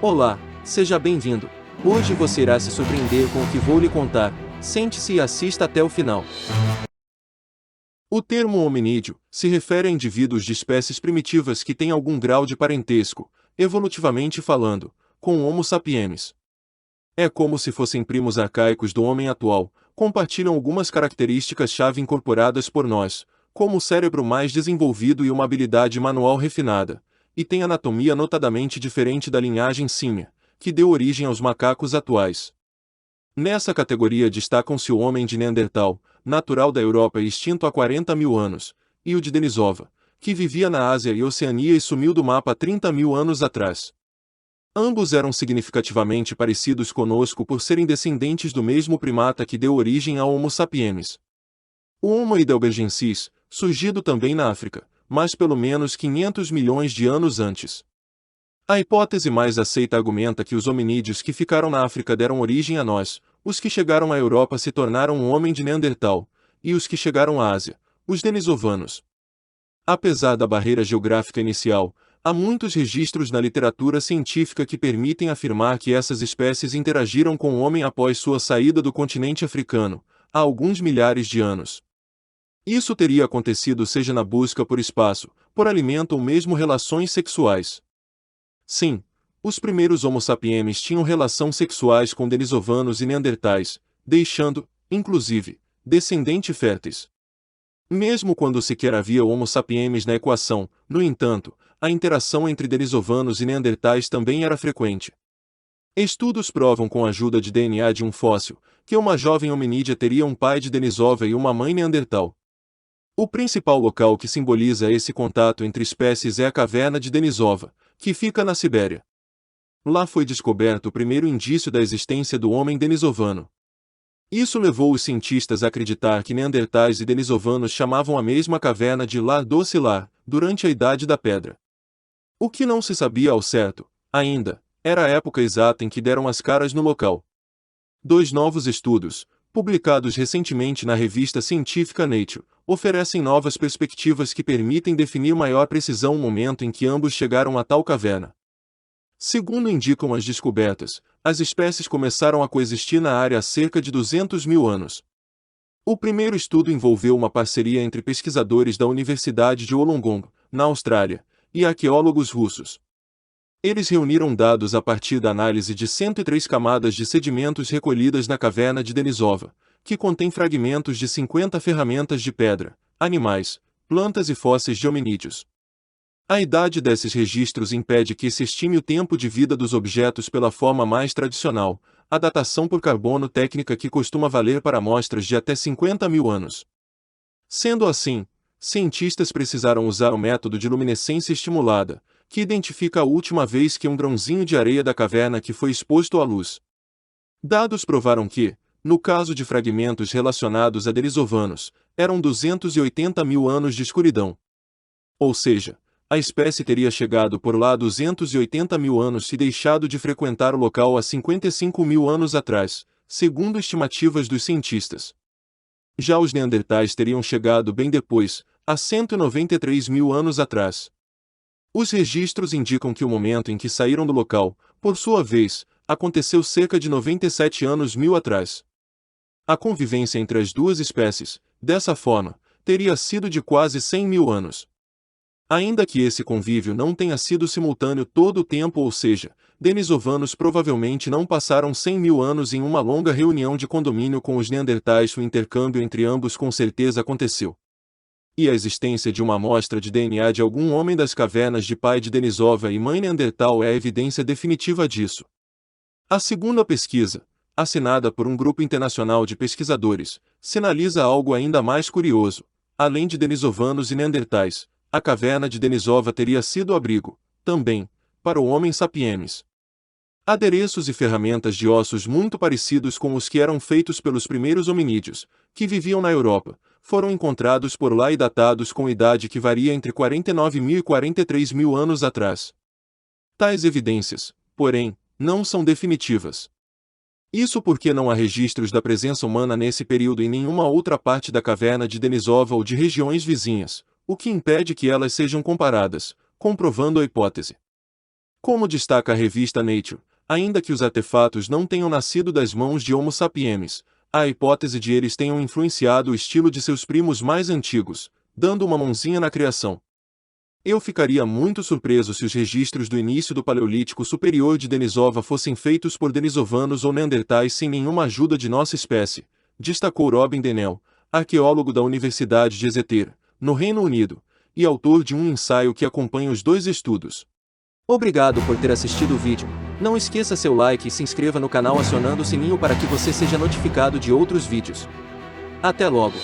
Olá, seja bem-vindo. Hoje você irá se surpreender com o que vou lhe contar. Sente-se e assista até o final. O termo hominídeo se refere a indivíduos de espécies primitivas que têm algum grau de parentesco, evolutivamente falando, com o Homo sapiens. É como se fossem primos arcaicos do homem atual, compartilham algumas características-chave incorporadas por nós, como o cérebro mais desenvolvido e uma habilidade manual refinada, e têm anatomia notadamente diferente da linhagem símia, que deu origem aos macacos atuais. Nessa categoria destacam-se o homem de Neandertal, natural da Europa e extinto há 40 mil anos, e o de Denisova, que vivia na Ásia e Oceania e sumiu do mapa 30 mil anos atrás. Ambos eram significativamente parecidos conosco por serem descendentes do mesmo primata que deu origem ao Homo sapiens. O Homo heidelbergensis, surgido também na África, mas pelo menos 500 milhões de anos antes. A hipótese mais aceita argumenta que os hominídeos que ficaram na África deram origem a nós, os que chegaram à Europa se tornaram um homem de Neandertal, e os que chegaram à Ásia, os denisovanos. Apesar da barreira geográfica inicial, há muitos registros na literatura científica que permitem afirmar que essas espécies interagiram com o homem após sua saída do continente africano, há alguns milhares de anos. Isso teria acontecido seja na busca por espaço, por alimento ou mesmo relações sexuais. Sim, os primeiros Homo sapiens tinham relações sexuais com denisovanos e neandertais, deixando, inclusive, descendentes férteis. Mesmo quando sequer havia Homo sapiens na equação, no entanto, a interação entre denisovanos e neandertais também era frequente. Estudos provam com a ajuda de DNA de um fóssil, que uma jovem hominídea teria um pai de Denisova e uma mãe neandertal. O principal local que simboliza esse contato entre espécies é a caverna de Denisova, que fica na Sibéria. Lá foi descoberto o primeiro indício da existência do homem denisovano. Isso levou os cientistas a acreditar que neandertais e denisovanos chamavam a mesma caverna de Lar Docilar, durante a Idade da Pedra. O que não se sabia ao certo, ainda, era a época exata em que deram as caras no local. Dois novos estudos, publicados recentemente na revista científica Nature, oferecem novas perspectivas que permitem definir maior precisão o momento em que ambos chegaram a tal caverna. Segundo indicam as descobertas, as espécies começaram a coexistir na área há cerca de 200 mil anos. O primeiro estudo envolveu uma parceria entre pesquisadores da Universidade de Wollongong, na Austrália, e arqueólogos russos. Eles reuniram dados a partir da análise de 103 camadas de sedimentos recolhidas na caverna de Denisova, que contém fragmentos de 50 ferramentas de pedra, animais, plantas e fósseis de hominídeos. A idade desses registros impede que se estime o tempo de vida dos objetos pela forma mais tradicional, a datação por carbono técnica que costuma valer para amostras de até 50 mil anos. Sendo assim, cientistas precisaram usar o método de luminescência estimulada, que identifica a última vez que um grãozinho de areia da caverna que foi exposto à luz. Dados provaram que, no caso de fragmentos relacionados a denisovanos, eram 280 mil anos de escuridão. Ou seja, a espécie teria chegado por lá há 280 mil anos e deixado de frequentar o local há 55 mil anos atrás, segundo estimativas dos cientistas. Já os neandertais teriam chegado bem depois, há 193 mil anos atrás. Os registros indicam que o momento em que saíram do local, por sua vez, aconteceu cerca de 97 anos mil atrás. A convivência entre as duas espécies, dessa forma, teria sido de quase 100 mil anos. Ainda que esse convívio não tenha sido simultâneo todo o tempo, ou seja, denisovanos provavelmente não passaram 100 mil anos em uma longa reunião de condomínio com os neandertais, o intercâmbio entre ambos com certeza aconteceu. E a existência de uma amostra de DNA de algum homem das cavernas de pai de Denisova e mãe neandertal é a evidência definitiva disso. A segunda pesquisa, assinada por um grupo internacional de pesquisadores, sinaliza algo ainda mais curioso. Além de denisovanos e neandertais, a caverna de Denisova teria sido abrigo, também, para o Homem sapiens. Adereços e ferramentas de ossos muito parecidos com os que eram feitos pelos primeiros hominídeos, que viviam na Europa, foram encontrados por lá e datados com idade que varia entre 49 mil e 43 mil anos atrás. Tais evidências, porém, não são definitivas. Isso porque não há registros da presença humana nesse período em nenhuma outra parte da caverna de Denisova ou de regiões vizinhas, o que impede que elas sejam comparadas, comprovando a hipótese. Como destaca a revista Nature, ainda que os artefatos não tenham nascido das mãos de Homo sapiens, há a hipótese de eles tenham influenciado o estilo de seus primos mais antigos, dando uma mãozinha na criação. Eu ficaria muito surpreso se os registros do início do Paleolítico Superior de Denisova fossem feitos por denisovanos ou neandertais sem nenhuma ajuda de nossa espécie, destacou Robin Dennell, arqueólogo da Universidade de Exeter, no Reino Unido, e autor de um ensaio que acompanha os dois estudos. Obrigado por ter assistido o vídeo. Não esqueça seu like e se inscreva no canal acionando o sininho para que você seja notificado de outros vídeos. Até logo!